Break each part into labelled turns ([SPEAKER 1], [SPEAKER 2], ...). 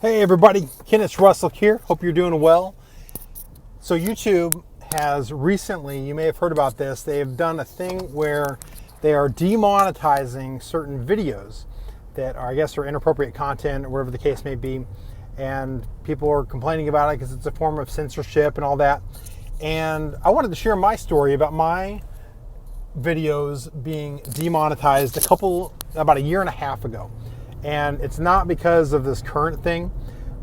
[SPEAKER 1] Hey everybody, Kennis Russell here. Hope you're doing well. So YouTube has recently, you may have heard about this, they have done a thing where they are demonetizing certain videos that are, I guess, are inappropriate content or whatever the case may be. And people are complaining about it because it's a form of censorship and all that. And I wanted to share my story about my videos being demonetized about a year and a half ago. And it's not because of this current thing,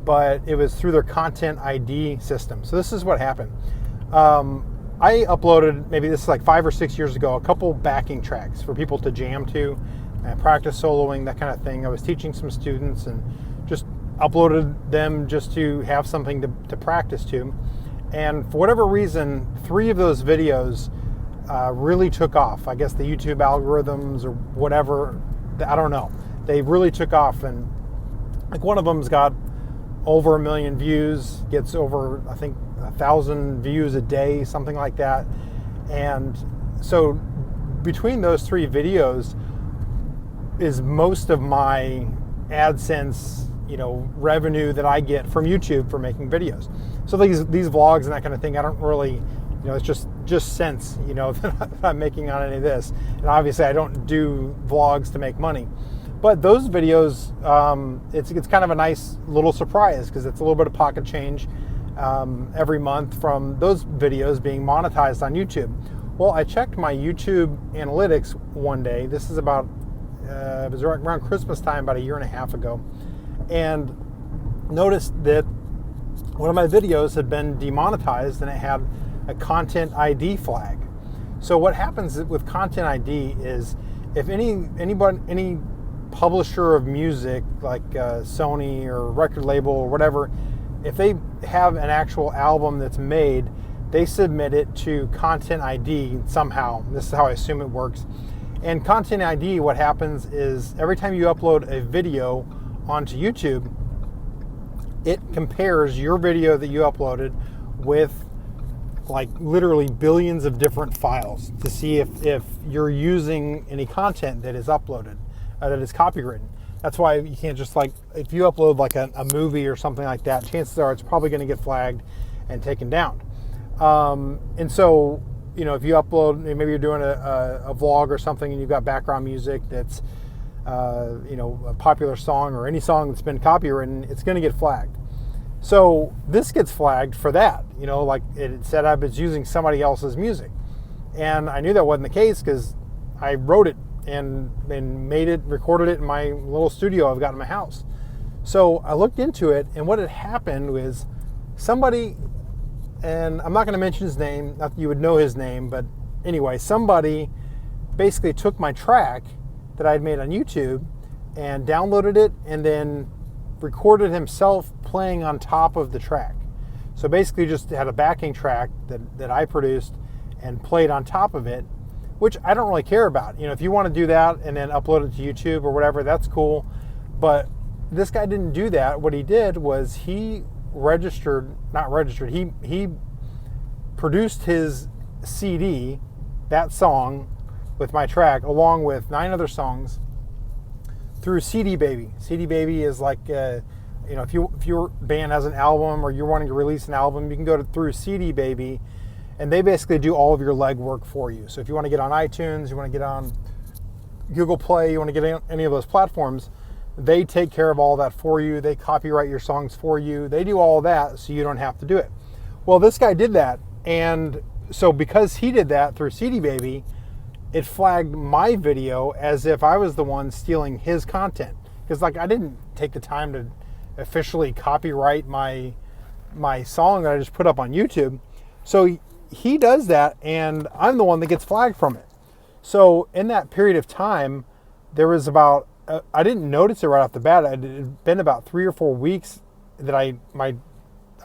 [SPEAKER 1] but it was through their content ID system. So this is what happened. I uploaded, maybe this is like 5 or 6 years ago, a couple backing tracks for people to jam to and practice soloing, that kind of thing. I was teaching some students and just uploaded them just to have something to practice to. And for whatever reason, 3 of those videos really took off. I guess the YouTube algorithms or whatever, I don't know. They really took off, and like one of them's got over 1 million views, gets over, I think, 1,000 views a day, something like that. And so between those 3 videos is most of my AdSense, revenue that I get from YouTube for making videos. So these vlogs and that kind of thing, I don't really, it's just cents, that I'm making on any of this. And obviously I don't do vlogs to make money. But those videos, it's kind of a nice little surprise because it's a little bit of pocket change every month from those videos being monetized on YouTube. Well, I checked my YouTube analytics one day. This is about, it was around Christmas time, about a year and a half ago, and noticed that one of my videos had been demonetized and it had a content ID flag. So what happens with content ID is if any publisher of music like Sony or record label or whatever, if they have an actual album that's made, they submit it to Content ID somehow. This is how I assume it works. And Content ID, what happens is every time you upload a video onto YouTube, it compares your video that you uploaded with like literally billions of different files to see if you're using any content that is uploaded. That is copywritten. That's why you can't just if you upload like a movie or something like that, chances are it's probably going to get flagged and taken down. And so, if you upload, maybe you're doing a vlog or something and you've got background music that's, a popular song or any song that's been copywritten, it's going to get flagged. So this gets flagged for that, like it said I was using somebody else's music. And I knew that wasn't the case because I wrote it and made it, recorded it in my little studio I've got in my house. So I looked into it, and what had happened was somebody, and I'm not going to mention his name, not that you would know his name, but anyway, somebody basically took my track that I'd made on YouTube and downloaded it and then recorded himself playing on top of the track. So basically just had a backing track that I produced and played on top of it, which I don't really care about. If you want to do that and then upload it to YouTube or whatever, that's cool. But this guy didn't do that. What he did was he he produced his CD, that song with my track, along with 9 other songs through CD Baby. CD Baby is like, if your band has an album or you're wanting to release an album, you can go through CD Baby, and they basically do all of your legwork for you. So if you want to get on iTunes, you want to get on Google Play, you want to get on any of those platforms, they take care of all that for you. They copyright your songs for you. They do all that so you don't have to do it. Well, this guy did that. And so because he did that through CD Baby, it flagged my video as if I was the one stealing his content. Because I didn't take the time to officially copyright my song that I just put up on YouTube. So he does that, and I'm the one that gets flagged from it. So in that period of time, there was about, I didn't notice it right off the bat. It had been about 3 or 4 weeks that I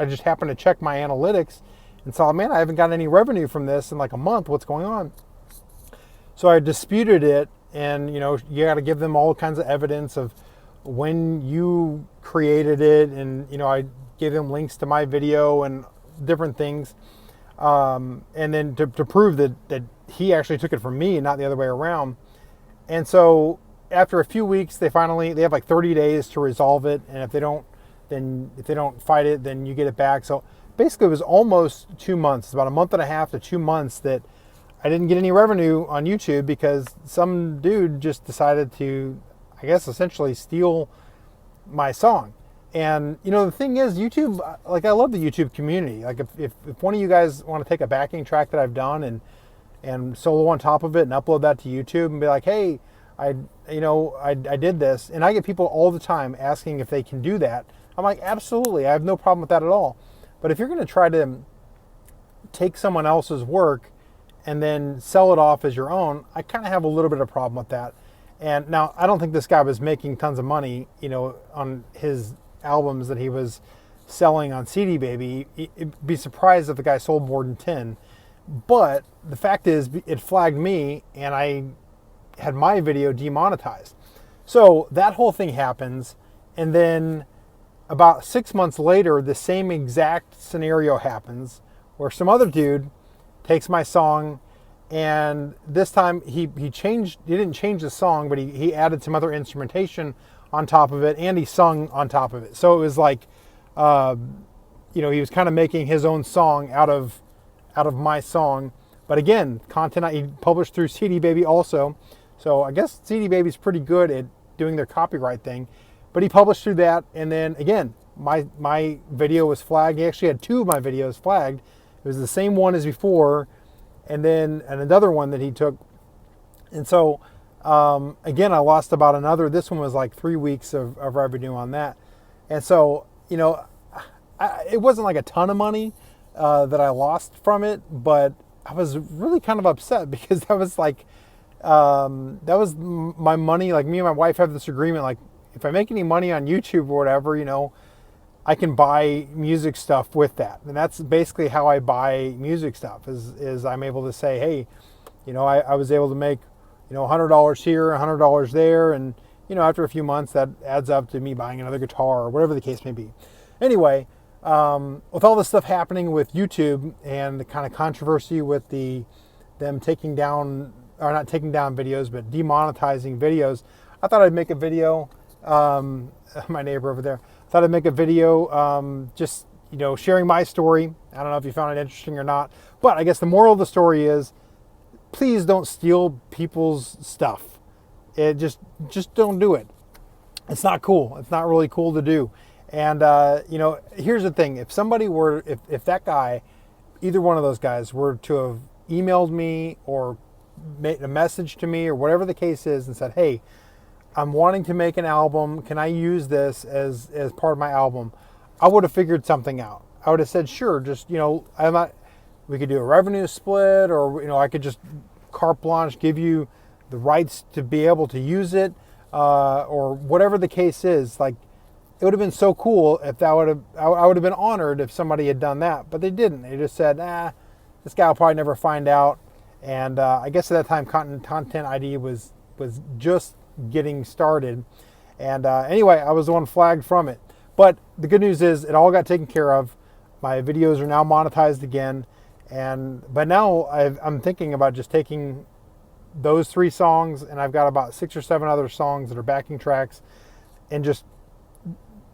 [SPEAKER 1] just happened to check my analytics and saw, man, I haven't got any revenue from this in like a month. What's going on? So I disputed it, and you got to give them all kinds of evidence of when you created it, and I gave them links to my video and different things. And then to prove that he actually took it from me and not the other way around. And so after a few weeks, they have like 30 days to resolve it. And if they don't then if they don't fight it, then you get it back. So basically, it was almost 2 months, about a month and a half to 2 months that I didn't get any revenue on YouTube because some dude just decided to, I guess, essentially steal my song. And the thing is, YouTube, like, I love the YouTube community. Like, if one of you guys want to take a backing track that I've done and solo on top of it and upload that to YouTube and be like, hey, I did this, and I get people all the time asking if they can do that. I'm like, absolutely, I have no problem with that at all. But if you're going to try to take someone else's work and then sell it off as your own, I kind of have a little bit of a problem with that. And now, I don't think this guy was making tons of money, on his albums that he was selling on CD Baby. It'd be surprised if the guy sold more than 10. But the fact is, it flagged me, and I had my video demonetized. So that whole thing happens, and then about 6 months later, the same exact scenario happens, where some other dude takes my song, and this time he didn't change the song, but he added some other instrumentation on top of it, and he sung on top of it. So it was like, he was kind of making his own song out of my song. But again, content he published through CD Baby also. So I guess CD Baby's pretty good at doing their copyright thing. But he published through that, and then again, my video was flagged. He actually had 2 of my videos flagged. It was the same one as before, and then another one that he took. And so again, I lost about another. This one was like 3 weeks of revenue on that. And so, it wasn't like a ton of money that I lost from it, but I was really kind of upset because that was like, that was my money. Like, me and my wife have this agreement, like, if I make any money on YouTube or whatever, I can buy music stuff with that. And that's basically how I buy music stuff is I'm able to say, hey, I was able to make, $100 here, $100 there. And, after a few months, that adds up to me buying another guitar or whatever the case may be. Anyway, with all this stuff happening with YouTube and the kind of controversy with them taking down, or not taking down videos, but demonetizing videos, I thought I'd make a video, my neighbor over there, thought I'd make a video just, sharing my story. I don't know if you found it interesting or not, but I guess the moral of the story is, please don't steal people's stuff. It just don't do it. It's not cool. It's not really cool to do. And, here's the thing. If somebody were, if that guy, either one of those guys were to have emailed me or made a message to me or whatever the case is and said, hey, I'm wanting to make an album. Can I use this as part of my album? I would have figured something out. I would have said, sure, just, we could do a revenue split, or, I could just carte blanche give you the rights to be able to use it, or whatever the case is. Like, it would have been so cool if I would have been honored if somebody had done that, but they didn't. They just said, this guy will probably never find out. And I guess at that time, Content ID was just getting started. And anyway, I was the one flagged from it. But the good news is it all got taken care of. My videos are now monetized again. But now I'm thinking about just taking those 3 songs, and I've got about 6 or 7 other songs that are backing tracks, and just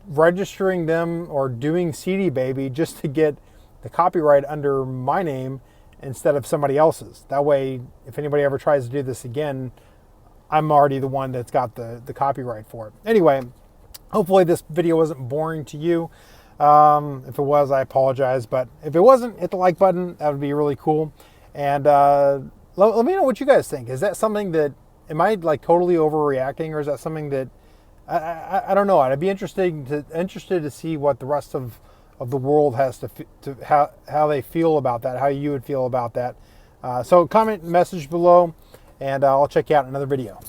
[SPEAKER 1] registering them or doing CD Baby just to get the copyright under my name instead of somebody else's. That way, if anybody ever tries to do this again, I'm already the one that's got the copyright for it. Anyway, hopefully this video wasn't boring to you. If it was, I apologize. But if it wasn't, hit the like button. That would be really cool. And let me know what you guys think. Is that something that, am I like totally overreacting, or is that something that, I don't know. I'd be interested to see what the rest of the world has to how they feel about that, how you would feel about that. So comment, message below, and I'll check you out in another video.